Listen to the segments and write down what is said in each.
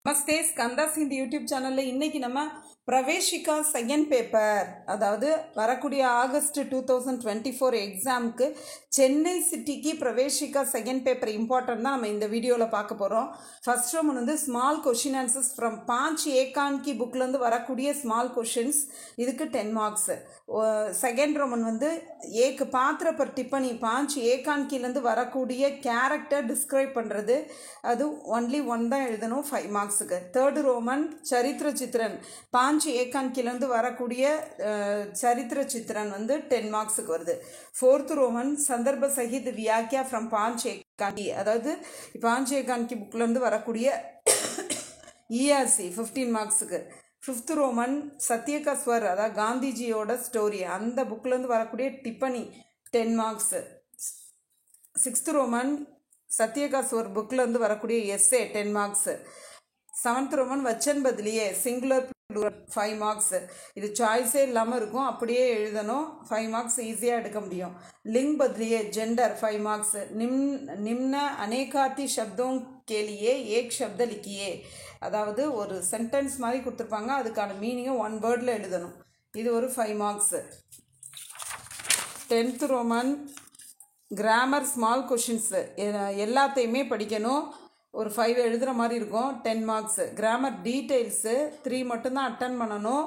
நமஸ்தே ஸ்கந்தாஸ் இந்த யூடியூப் சேனலில் இன்றைக்கி நம்ம பிரவேஷிகா செகண்ட் பேப்பர், அதாவது வரக்கூடிய ஆகஸ்ட் 2024 எக்ஸாமுக்கு சென்னை சிட்டிக்கு பிரவேஷிகா செகண்ட் பேப்பர் இம்பார்ட்டன்ட் தான் நம்ம இந்த வீடியோவில் பார்க்க போகிறோம். ஃபர்ஸ்ட் ரோமன் வந்து ஸ்மால் கொஷின் ஆன்சர்ஸ் ஃப்ரம் 5 ஏகான்கி புக்லேருந்து வரக்கூடிய ஸ்மால் கொஷின்ஸ், இதுக்கு 10 மார்க்ஸ். செகண்ட் ரோமன் வந்து ஏக்கு பாத்திர பர் டிப்பனி 5 ஏகான்கிலேருந்து வரக்கூடிய கேரக்டர் டிஸ்கிரைப் பண்ணுறது, அது ஒன்லி 1 தான் எழுதணும், 5 மார்க்ஸுக்கு. தேர்டு ரோமன் சரித்திர சித்திரன் 5 ஏகான்கிலேருந்து வரக்கூடிய சரித்திர சித்திரன் வந்து 10 மார்க்ஸுக்கு வருது. ஃபோர்த்து ரோமன் சந்தர்ப்ப சகித் வியாக்கியா ஃப்ரம் 5 ஏகான்கி, அதாவது 5 ஏகான்கி புக்லேருந்து வரக்கூடிய இஆர்சி 15 மார்க்ஸுக்கு. ஃபிஃப்த் ரோமன் சத்யகா ஸ்வர், அதாவது காந்திஜியோட ஸ்டோரி, அந்த புக்லேருந்து வரக்கூடிய டிப்பனி 10 மார்க்ஸு. சிக்ஸ்த் ரோமன் சத்யகா ஸ்வர் புக்லேருந்து வரக்கூடிய எஸ்ஏ 10 மார்க்ஸு. செவன்த் ரோமன் வச்சன் பதிலியே சிங்குலர் 5 மார்க்ஸ். இது சாய்ஸே இல்லாமல் இருக்கும், அப்படியே எழுதணும், 5 மார்க்ஸ் ஈஸியாக எடுக்க முடியும். லிங் பதிலியே ஜெண்டர் 5 மார்க்ஸ். நிம்ன அநேகாத்தி சப்தோं के लिए एक शब्द लिखिए, அதாவது ஒரு சென்டென்ஸ் மாதிரி கொடுத்துருப்பாங்க, அதுக்கான மீனிங்கை 1 வேர்டில் எழுதணும், இது ஒரு 5 marks. 10th Roman grammar small questions எல்லாத்தையுமே படிக்கணும், ஒரு 5 எழுதுகிற மாதிரி இருக்கும், 10 மார்க்ஸு. கிராமர் டீட்டெயில்ஸு 3 மட்டும்தான் அட்டன் பண்ணணும்,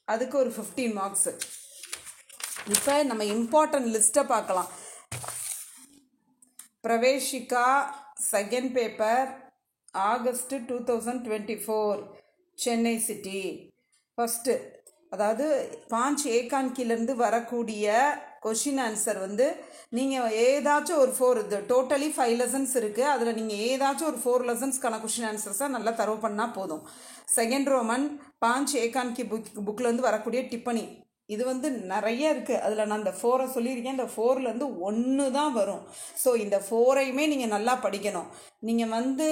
அதுக்கு ஒரு 15 மார்க்ஸு. இப்போ நம்ம இம்பார்ட்டன்ட் லிஸ்ட்டை பார்க்கலாம். Praveshika second paper August 2024 Chennai city. First, அதாவது 5 ஏகான்கிலேருந்து வரக்கூடிய கொஷின் ஆன்சர் வந்து நீங்கள் ஏதாச்சும் ஒரு 4, இது டோட்டலி 5 லெசன்ஸ் இருக்குது, அதில் நீங்கள் ஏதாச்சும் ஒரு 4 லெசன்ஸ்க்கான கொஷின் ஆன்சர்ஸை நல்லா தரவு பண்ணால் போதும். செகண்ட் ரோமன் 5 ஏகான்கி புக்லேருந்து வரக்கூடிய டிப்பனி, இது வந்து நிறைய இருக்குது, அதில் நான் இந்த 4 சொல்லியிருக்கேன், இந்த 4லேருந்து 1 தான் வரும். ஸோ இந்த 4ஐயுமே நீங்கள் நல்லா படிக்கணும். நீங்கள் வந்து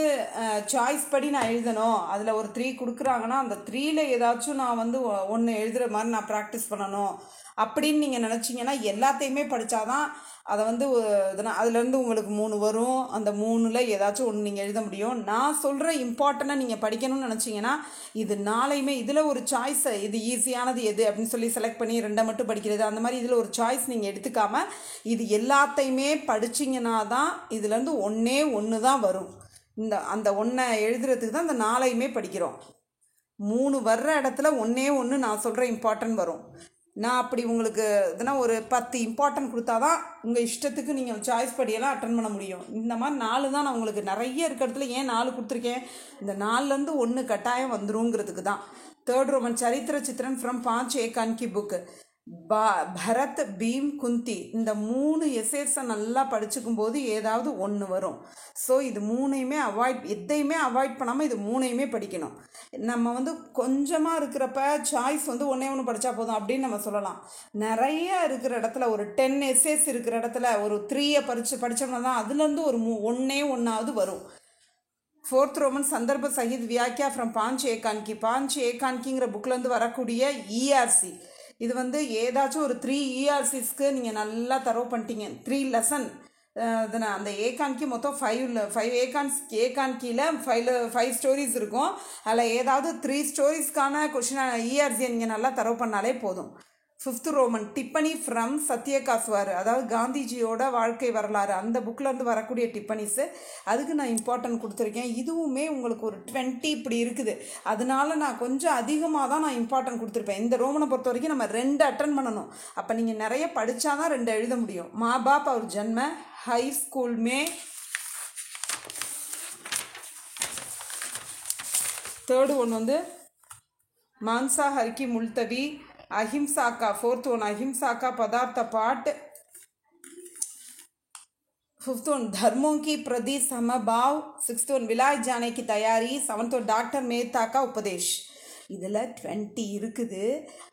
சாய்ஸ் படி நான் எழுதணும், அதில் ஒரு 3 கொடுக்குறாங்கன்னா அந்த 3ல் ஏதாச்சும் நான் வந்து 1 எழுதுகிற மாதிரி நான் ப்ராக்டிஸ் பண்ணணும் அப்படின்னு நீங்கள் நினச்சிங்கன்னா எல்லாத்தையுமே படித்தாதான் அதை வந்து அதுலேருந்து உங்களுக்கு 3 வரும், அந்த 3ல் ஏதாச்சும் 1 நீங்கள் எழுத முடியும். நான் சொல்கிற இம்பார்ட்டண்ட்டாக நீங்கள் படிக்கணும்னு நினச்சிங்கன்னா இது 4ஐயுமே இதில் ஒரு சாய்ஸை, இது ஈஸியானது எது அப்படின்னு சொல்லி செலக்ட் பண்ணி 2 மட்டும் படிக்கிறது, அந்த மாதிரி இதில் ஒரு சாய்ஸ் நீங்கள் எடுத்துக்காமல் இது எல்லாத்தையுமே படிச்சிங்கன்னா தான் இதுலேருந்து 1 தான் வரும். அந்த 1 எழுதுறதுக்கு தான் இந்த 4ஐயுமே படிக்கிறோம். 3 வர்ற இடத்துல 1 நான் சொல்கிற இம்பார்ட்டன்ட் வரும். நான் அப்படி உங்களுக்கு இதுனா ஒரு 10 இம்பார்ட்டன்ட் கொடுத்தா தான் உங்கள் இஷ்டத்துக்கு நீங்கள் சாய்ஸ் படியெல்லாம் அட்டன் பண்ண முடியும். இந்த மாதிரி 4 தான் நான் உங்களுக்கு நிறைய இருக்கிறதுல ஏன் 4 கொடுத்துருக்கேன், இந்த 4லேருந்து 1 கட்டாயம் வந்துருங்கிறதுக்கு தான். தேர்ட் ரோமன் சரித்திர சித்திரன் ஃப்ரம் 5 ஏகான்கி புக்கு, பரத் பீம் குந்தி, இந்த 3 எஸ்ஏஸை நல்லா படிச்சுக்கும் போது ஏதாவது 1 வரும். ஸோ இது 3ஐயுமே எதையுமே அவாய்ட் பண்ணாமல் இது 3ஐயுமே படிக்கணும். நம்ம வந்து கொஞ்சமாக இருக்கிறப்ப சாய்ஸ் வந்து 1 படித்தா போதும் அப்படின்னு நம்ம சொல்லலாம். நிறைய இருக்கிற இடத்துல ஒரு 10 எஸ்ஏஸ் இருக்கிற இடத்துல ஒரு 3ஐ படித்தோம்னா தான் அதுலேருந்து ஒரு 1 வரும். ஃபோர்த் ரோமன் சந்தர்ப்ப சகித் வியாக்கியா ஃப்ரம் 5 ஏகான்கி, 5 ஏகான்கிங்கிற புக்லேருந்து வரக்கூடிய இஆர்சி, இது வந்து ஏதாச்சும் ஒரு 3 இஆர்சிஸ்க்கு நீங்கள் நல்லா தரவு பண்ணிட்டீங்க, 3 லெசன் அந்த ஏகான்கி மொத்தம் 5 ஏகான்கியில் 5 ஸ்டோரிஸ் இருக்கும், அதில் ஏதாவது 3 ஸ்டோரிஸ்க்கான கொஷின் இஆர்சியை நீங்கள் நல்லா தரவு பண்ணாலே போதும். ஃபிஃப்த் ரோமன் டிப்பனி ஃப்ரம் சத்யகா ஸ்வர், அதாவது காந்திஜியோட வாழ்க்கை வரலாறு, அந்த புக்லேருந்து வரக்கூடிய டிப்பனிஸு, அதுக்கு நான் இம்பார்ட்டன்ட் கொடுத்துருக்கேன். இதுவுமே உங்களுக்கு ஒரு 20 இப்படி இருக்குது, அதனால நான் கொஞ்சம் அதிகமாக தான் நான் இம்பார்ட்டன்ட் கொடுத்துருப்பேன். இந்த ரோமனை பொறுத்த வரைக்கும் நம்ம 2 அட்டன் பண்ணணும், அப்போ நீங்கள் நிறைய படித்தா தான் 2 எழுத முடியும். மா பாப் அவர் ஜன்ம ஹை ஸ்கூல் மே. தேர்டு ஒன் வந்து மான்சா ஹர்கி முல்தவி, अहिंसा का, फोर्थ वन अहिंसा का पदार्थ पाठ, फिफ्थ वन धर्मों की प्रति समभाव, सिक्स्थ वन विलायत जाने की तैयारी, सेवंथ वन डॉक्टर मेहता का उपदेश. இதில் 20 இருக்குது,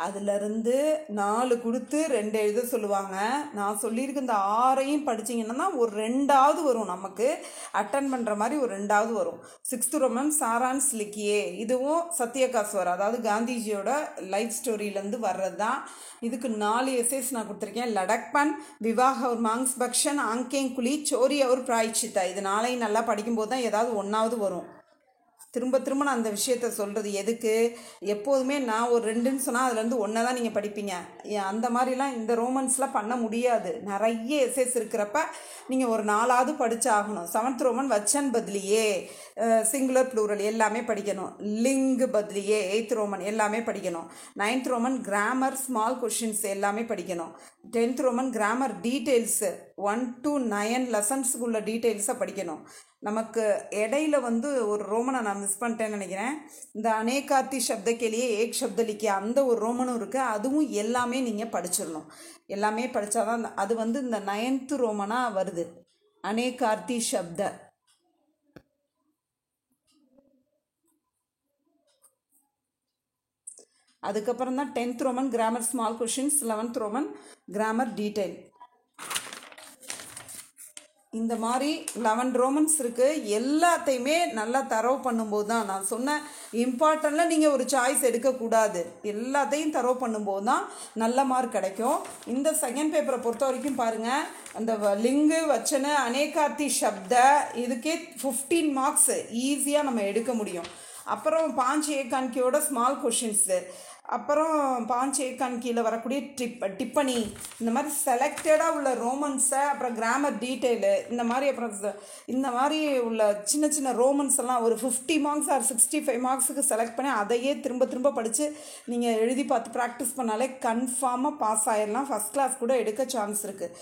அதிலருந்து 4 கொடுத்து 2 எழுத சொல்லுவாங்க. நான் சொல்லியிருக்க இந்த 6ஐயும் படிச்சிங்கன்னா ஒரு 2ஆவது வரும், நமக்கு அட்டன் பண்ணுற மாதிரி ஒரு 2ஆவது வரும். சிக்ஸ்த் ரோமன் சாரான்ஸ் லிக்கியே, இதுவும் சத்யகா ஸ்வர், அதாவது காந்திஜியோட லைஃப் ஸ்டோரியிலேருந்து வர்றது தான். இதுக்கு 4 எஸ்ஏஸ் நான் கொடுத்துருக்கேன். லடக்பன், விவாஹ் और மாங்ஸ் பக்ஷன், ஆங்கேங் குலி, சோரி और பிராய்ச்சித்தா, இது 4ஐயும் நல்லா படிக்கும்போது தான் ஏதாவது 1ஆவது வரும். திரும்ப திரும்ப நான் அந்த விஷயத்த சொல்கிறது எதுக்கு, எப்போதுமே நான் ஒரு 2ன்னு சொன்னால் அதுலேருந்து 1 தான் நீங்கள் படிப்பீங்க. அந்த மாதிரிலாம் இந்த ரோமன்ஸ்லாம் பண்ண முடியாது. நிறைய எஸ்எஸ் இருக்கிறப்ப நீங்கள் ஒரு 4ஆவது படித்து ஆகணும். 7th ரோமன் வச்சன் பதிலியே, சிங்குலர் ப்ளூரல் எல்லாமே படிக்கணும். லிங்கு பதிலியே 8th ரோமன் எல்லாமே படிக்கணும். 9th Roman grammar small questions எல்லாமே படிக்கணும். 10th Roman grammar details 1 to 9 லெசன்ஸுக்கு உள்ள டீட்டெயில்ஸை படிக்கணும். நமக்கு இடையில ஒரு ரோமனை நான் மிஸ் பண்ணிட்டேன்னு நினைக்கிறேன். இந்த அநேகார்த்தி சப்தக்கேலியே ஏக் சப்தலிக்கிய அந்த ஒரு ரோமனும் இருக்குது. அதுவும் எல்லாமே நீங்கள் படிச்சிடணும். எல்லாமே படித்தாதான் அது இந்த 9th ரோமனாக வருது. அநேகார்த்தி சப்த. அதுக்கப்புறம் தான் 10th Roman grammar small questions, 11th Roman grammar detail. இந்த மாதிரி 11 ரோமன்ஸ் இருக்குது. எல்லாத்தையுமே நல்லா தரவு பண்ணும்போது தான் நான் சொன்ன இம்பார்ட்டண்ட்டில் நீங்கள் ஒரு சாய்ஸ் எடுக்கக்கூடாது. எல்லாத்தையும் தரவு பண்ணும்போது தான் நல்ல மார்க் கிடைக்கும். இந்த செகண்ட் பேப்பரை பொறுத்த வரைக்கும் பாருங்கள், அந்த லிங்கு வச்சன அநேகார்த்தி சப்த இதுக்கே 15 மார்க்ஸ் ஈஸியாக நம்ம எடுக்க முடியும். அப்புறம் 5 ஏகான்கியோட ஸ்மால் கொஷின்ஸு, அப்புறம் 5 ஏகான்கியில் வரக்கூடிய டிப்பனி, இந்த மாதிரி செலக்டடாக உள்ள ரோமன்ஸை, அப்புறம் கிராமர் டீட்டெயிலு, இந்த மாதிரி அப்புறம் இந்த மாதிரி உள்ள சின்ன சின்ன ரோமன்ஸ் எல்லாம் ஒரு 50 மார்க்ஸ் ஆர் 65 மார்க்ஸுக்கு செலக்ட் பண்ணி அதையே திரும்ப திரும்ப படித்து நீங்கள் எழுதி பார்த்து ப்ராக்டிஸ் பண்ணாலே கன்ஃபார்மாக பாஸ் ஆகிடலாம். ஃபஸ்ட் கிளாஸ் கூட எடுக்க சான்ஸ் இருக்குது.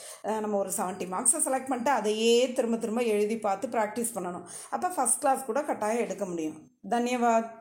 நம்ம ஒரு 70 மார்க்ஸை செலக்ட் பண்ணிட்டு அதையே திரும்ப திரும்ப எழுதி பார்த்து ப்ராக்டிஸ் பண்ணணும். அப்போ ஃபஸ்ட் கிளாஸ் கூட கட்டாயம் எடுக்க முடியும். धन्यवाद।